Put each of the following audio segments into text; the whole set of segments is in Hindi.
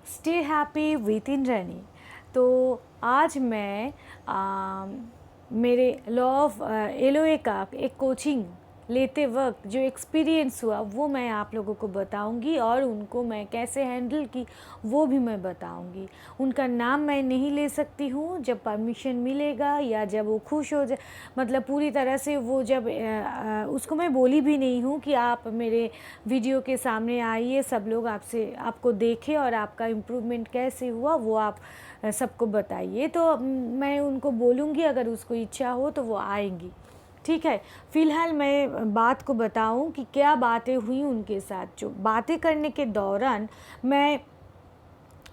Stay happy with Indrani. तो आज मैं मेरे लॉ ऑफ एलओए का एक कोचिंग लेते वक्त जो एक्सपीरियंस हुआ वो मैं आप लोगों को बताऊंगी और उनको मैं कैसे हैंडल की वो भी मैं बताऊंगी। उनका नाम मैं नहीं ले सकती हूँ, जब परमिशन मिलेगा या जब वो खुश हो जाए, मतलब पूरी तरह से वो जब उसको मैं बोली भी नहीं हूँ कि आप मेरे वीडियो के सामने आइए, सब लोग आपसे आपको देखें और आपका इम्प्रूवमेंट कैसे हुआ वो आप सबको बताइए। तो मैं उनको बोलूँगी, अगर उसको इच्छा हो तो वो आएंगी। ठीक है, फ़िलहाल मैं बात को बताऊं कि क्या बातें हुई उनके साथ। जो बातें करने के दौरान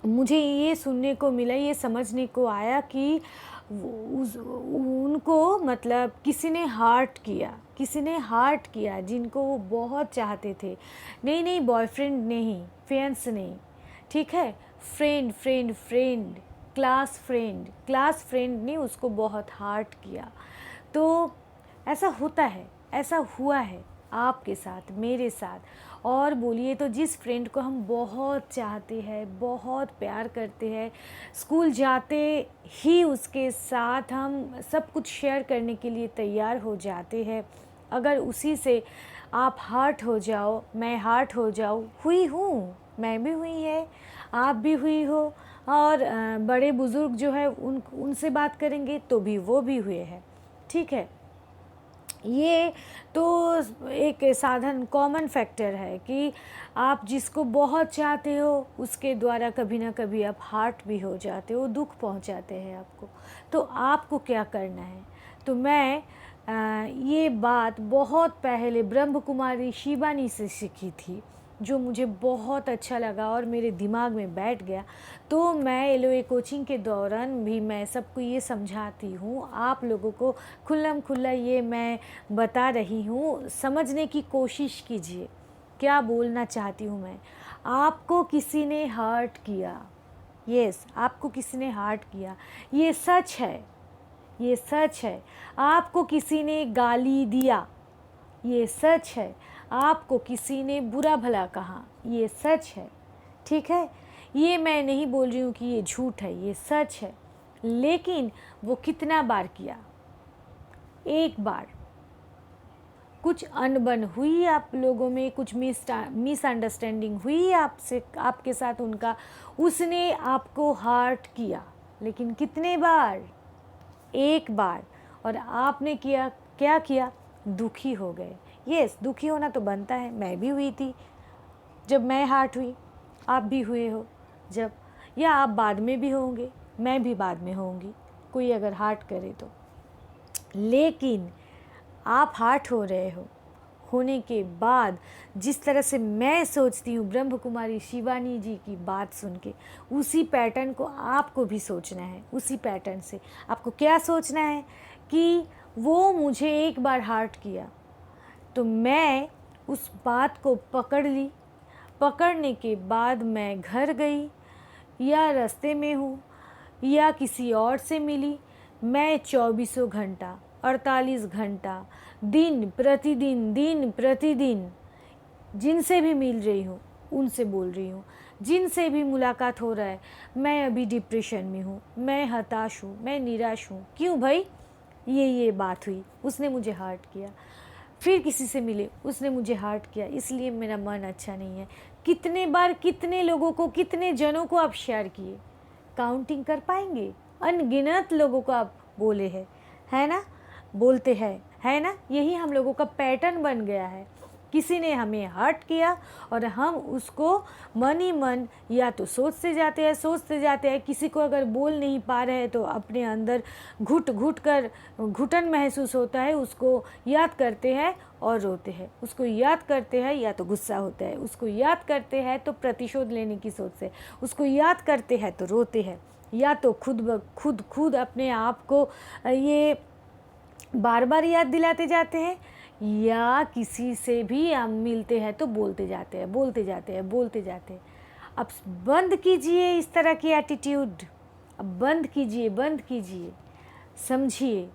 मुझे ये सुनने को मिला, ये समझने को आया कि उनको मतलब किसी ने हार्ट किया, किसी ने हार्ट किया जिनको वो बहुत चाहते थे। नहीं नहीं, बॉयफ्रेंड नहीं, फियांस नहीं, ठीक है, friend friend friend, class friend ने उसको बहुत हार्ट किया। तो ऐसा होता है, ऐसा हुआ है आपके साथ, मेरे साथ। और बोलिए तो जिस फ्रेंड को हम बहुत चाहते हैं, बहुत प्यार करते हैं, स्कूल जाते ही उसके साथ हम सब कुछ शेयर करने के लिए तैयार हो जाते हैं, अगर उसी से आप हार्ट हो जाओ, मैं हार्ट हो जाऊँ, हुई हूँ, मैं भी हुई है, आप भी हुई हो, और बड़े बुज़ुर्ग जो है उनसे बात करेंगे तो भी वो भी हुए हैं। ठीक है, ये तो एक साधन कॉमन फैक्टर है कि आप जिसको बहुत चाहते हो उसके द्वारा कभी ना कभी आप हार्ट भी हो जाते हो, दुख पहुंचाते हैं आपको। तो आपको क्या करना है? तो मैं ये बात बहुत पहले ब्रह्म कुमारी शिवानी से सीखी थी, जो मुझे बहुत अच्छा लगा और मेरे दिमाग में बैठ गया। तो मैं एलओए कोचिंग के दौरान भी मैं सबको ये समझाती हूँ, आप लोगों को खुल्लम खुल्ला ये मैं बता रही हूँ, समझने की कोशिश कीजिए क्या बोलना चाहती हूँ मैं। आपको किसी ने हर्ट किया, यस, आपको किसी ने हर्ट किया, ये सच है, ये सच है। आपको किसी ने गाली दिया, ये सच है। आपको किसी ने बुरा भला कहा, ये सच है। ठीक है, ये मैं नहीं बोल रही हूँ कि ये झूठ है, ये सच है। लेकिन वो कितना बार किया? एक बार। कुछ अनबन हुई आप लोगों में, कुछ मिसअंडरस्टैंडिंग हुई आपसे, आपके साथ उनका, उसने आपको हर्ट किया। लेकिन कितने बार? एक बार। और आपने किया क्या? किया, दुखी हो गए। यस, दुखी होना तो बनता है, मैं भी हुई थी जब मैं हार्ट हुई, आप भी हुए हो जब, या आप बाद में भी होंगे, मैं भी बाद में होंगी, कोई अगर हार्ट करे तो। लेकिन आप हार्ट हो रहे हो, होने के बाद जिस तरह से मैं सोचती हूँ ब्रह्म कुमारी शिवानी जी की बात सुन के, उसी पैटर्न को आपको भी सोचना है। उसी पैटर्न से आपको क्या सोचना है कि वो मुझे एक बार हार्ट किया, तो मैं उस बात को पकड़ ली। पकड़ने के बाद मैं घर गई, या रास्ते में हूँ, या किसी और से मिली, मैं 24 घंटा, 48 घंटा, दिन प्रतिदिन जिनसे भी मिल रही हूँ उनसे बोल रही हूँ, जिनसे भी मुलाकात हो रहा है, मैं अभी डिप्रेशन में हूँ, मैं हताश हूँ, मैं निराश हूँ। क्यों भाई? ये बात हुई, उसने मुझे हर्ट किया। फिर किसी से मिले, उसने मुझे हर्ट किया, इसलिए मेरा मन अच्छा नहीं है। कितने बार, कितने लोगों को, कितने जनों को आप शेयर किए? काउंटिंग कर पाएंगे? अनगिनत लोगों को आप बोले हैं, है ना, बोलते हैं, है ना। यही हम लोगों का पैटर्न बन गया है। किसी ने हमें हर्ट किया और हम उसको मन ही मन या तो सोचते जाते हैं। किसी को अगर बोल नहीं पा रहे हैं तो अपने अंदर घुट घुट कर घुटन महसूस होता है, उसको याद करते हैं और रोते हैं, उसको याद करते हैं या तो गुस्सा होता है, उसको याद करते हैं तो प्रतिशोध लेने की सोच से, उसको याद करते हैं तो रोते हैं, या तो खुद अपने आप को ये बार बार याद दिलाते जाते हैं, या किसी से भी हम मिलते हैं तो बोलते जाते हैं। अब बंद कीजिए इस तरह की एटीट्यूड, अब बंद कीजिए। समझिए,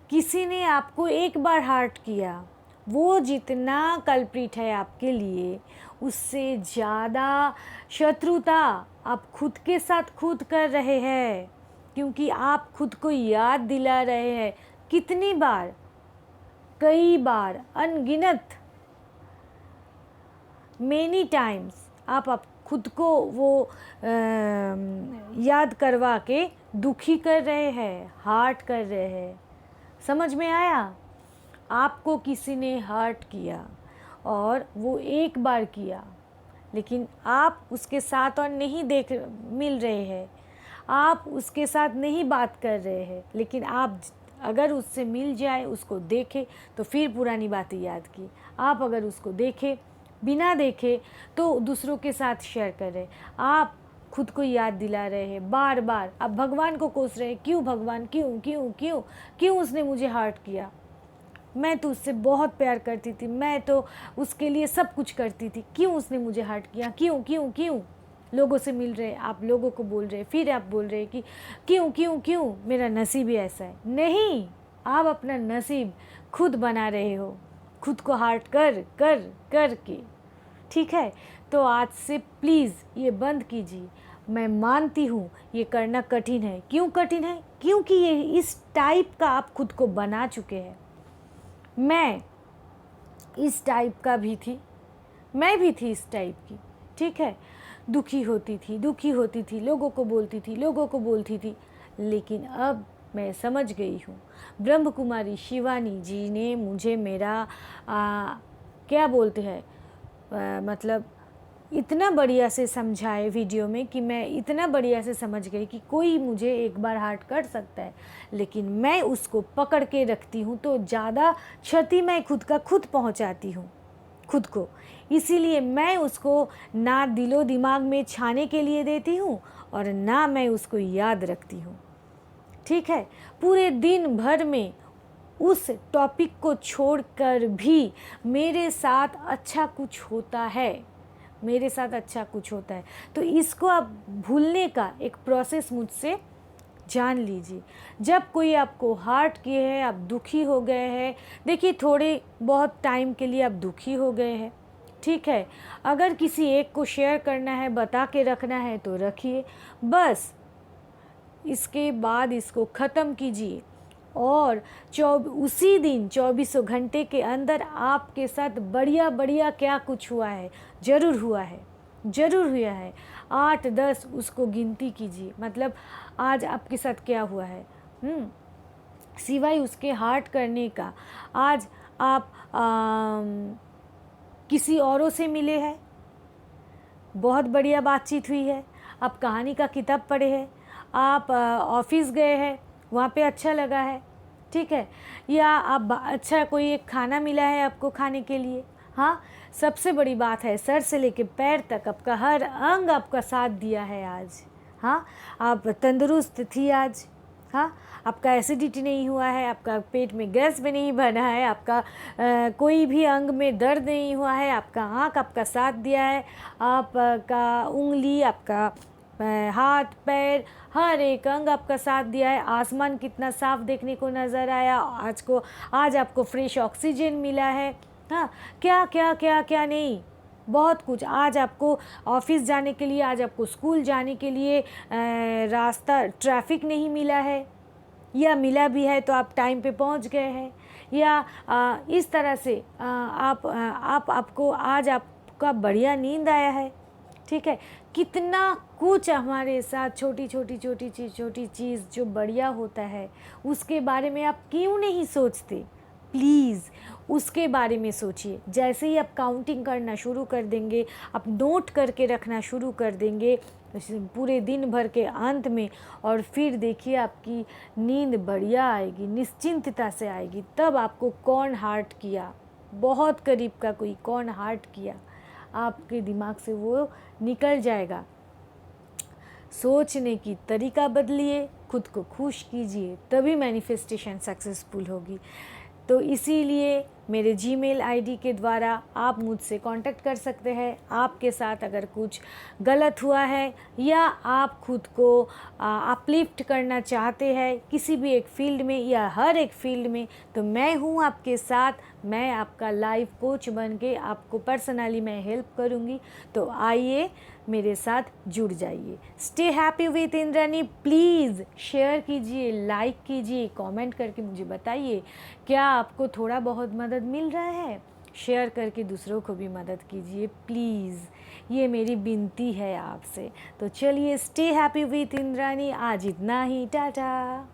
किसी ने आपको एक बार हर्ट किया, वो जितना कल्प्रिट है आपके लिए, उससे ज़्यादा शत्रुता आप खुद के साथ खुद कर रहे हैं, क्योंकि आप खुद को याद दिला रहे हैं कितनी बार, कई बार, अनगिनत, मेनी टाइम्स आप खुद को वो याद करवा के दुखी कर रहे हैं, हार्ट कर रहे हैं। समझ में आया? आपको किसी ने हर्ट किया और वो एक बार किया, लेकिन आप उसके साथ और नहीं मिल रहे हैं, आप उसके साथ नहीं बात कर रहे हैं, लेकिन आप अगर उससे मिल जाए, उसको देखे, तो फिर पुरानी बातें याद की। आप अगर उसको देखे, बिना देखे, तो दूसरों के साथ शेयर कर रहे, आप खुद को याद दिला रहे हैं बार बार। आप भगवान को कोस रहे हैं, क्यों भगवान, क्यों क्यों क्यों क्यों उसने मुझे हर्ट किया, मैं तो उससे बहुत प्यार करती थी, मैं तो उसके लिए सब कुछ करती थी, क्यों उसने मुझे हर्ट किया, क्यों क्यों क्यों। लोगों से मिल रहे, आप लोगों को बोल रहे, फिर आप बोल रहे कि क्यों क्यों क्यों, मेरा नसीब ही ऐसा है। नहीं, आप अपना नसीब खुद बना रहे हो, खुद को हर्ट कर कर कर के। ठीक है, तो आज से प्लीज़ ये बंद कीजिए। मैं मानती हूँ ये करना कठिन है। क्यों कठिन है? क्योंकि ये इस टाइप का आप खुद को बना चुके हैं। मैं इस टाइप का भी थी, मैं भी थी इस टाइप की। ठीक है, दुखी होती थी, लोगों को बोलती थी, लेकिन अब मैं समझ गई हूँ। ब्रह्म कुमारी शिवानी जी ने मुझे मेरा क्या बोलते हैं, मतलब इतना बढ़िया से समझाए वीडियो में कि मैं इतना बढ़िया से समझ गई कि कोई मुझे एक बार हर्ट कर सकता है, लेकिन मैं उसको पकड़ के रखती हूँ तो ज़्यादा क्षति मैं खुद का खुद पहुँचाती हूँ खुद को। इसीलिए मैं उसको ना दिलो दिमाग में छाने के लिए देती हूँ और ना मैं उसको याद रखती हूँ। ठीक है, पूरे दिन भर में उस टॉपिक को छोड़कर भी मेरे साथ अच्छा कुछ होता है, मेरे साथ अच्छा कुछ होता है। तो इसको आप भूलने का एक प्रोसेस मुझसे जान लीजिए। जब कोई आपको हर्ट किए है, आप दुखी हो गए हैं, देखिए थोड़े बहुत टाइम के लिए आप दुखी हो गए हैं, ठीक है, अगर किसी एक को शेयर करना है, बता के रखना है तो रखिए, बस इसके बाद इसको ख़त्म कीजिए। और उसी दिन 24 घंटे के अंदर आपके साथ बढ़िया बढ़िया क्या कुछ हुआ है, ज़रूर हुआ है, ज़रूर हुआ है। 8-10 उसको गिनती कीजिए, मतलब आज आपके साथ क्या हुआ है, सिवाय उसके हार्ट करने का। आज आप किसी औरों से मिले हैं, बहुत बढ़िया बातचीत हुई है, आप कहानी का किताब पढ़े हैं, आप ऑफिस गए हैं, वहाँ पे अच्छा लगा है, ठीक है, या आप अच्छा कोई एक खाना मिला है आपको खाने के लिए। हाँ, सबसे बड़ी बात है, सर से लेके पैर तक आपका हर अंग आपका साथ दिया है आज। हाँ, आप तंदुरुस्त थी आज। हाँ, आपका एसिडिटी नहीं हुआ है, आपका पेट में गैस भी नहीं बना है, आपका कोई भी अंग में दर्द नहीं हुआ है, आपका आँख आपका साथ दिया है, आपका उंगली, आपका हाथ पैर, हर एक अंग आपका साथ दिया है। आसमान कितना साफ देखने को नज़र आया आज आपको फ्रेश ऑक्सीजन मिला है। हाँ, क्या क्या क्या क्या नहीं, बहुत कुछ। आज आपको ऑफिस जाने के लिए, आज आपको स्कूल जाने के लिए रास्ता, ट्रैफिक नहीं मिला है, या मिला भी है तो आप टाइम पे पहुंच गए हैं, या इस तरह से आपको आज आपका बढ़िया नींद आया है। ठीक है, कितना कुछ हमारे साथ छोटी चीज़ जो बढ़िया होता है, उसके बारे में आप क्यों नहीं सोचते? प्लीज़ उसके बारे में सोचिए। जैसे ही आप काउंटिंग करना शुरू कर देंगे, आप नोट करके रखना शुरू कर देंगे पूरे दिन भर के अंत में, और फिर देखिए आपकी नींद बढ़िया आएगी, निश्चिंतता से आएगी। तब आपको कौन हर्ट किया, बहुत करीब का कोई कौन हर्ट किया, आपके दिमाग से वो निकल जाएगा। सोचने की तरीका बदलिए, खुद को खुश कीजिए, तभी मैनिफेस्टेशन सक्सेसफुल होगी। तो इसीलिए मेरे जीमेल आईडी के द्वारा आप मुझसे कांटेक्ट कर सकते हैं। आपके साथ अगर कुछ गलत हुआ है या आप खुद को अपलिफ्ट करना चाहते हैं किसी भी एक फील्ड में या हर एक फील्ड में, तो मैं हूँ आपके साथ। मैं आपका लाइफ कोच बन के आपको पर्सनली मैं हेल्प करूँगी। तो आइए मेरे साथ जुड़ जाइए। Stay happy with Indrani. Please share कीजिए, लाइक कीजिए, कमेंट करके मुझे बताइए क्या आपको थोड़ा बहुत मदद मिल रहा है। शेयर करके दूसरों को भी मदद कीजिए प्लीज़, ये मेरी विनती है आपसे। तो चलिए, स्टे हैप्पी विथ इंद्रानी। आज इतना ही, टाटा।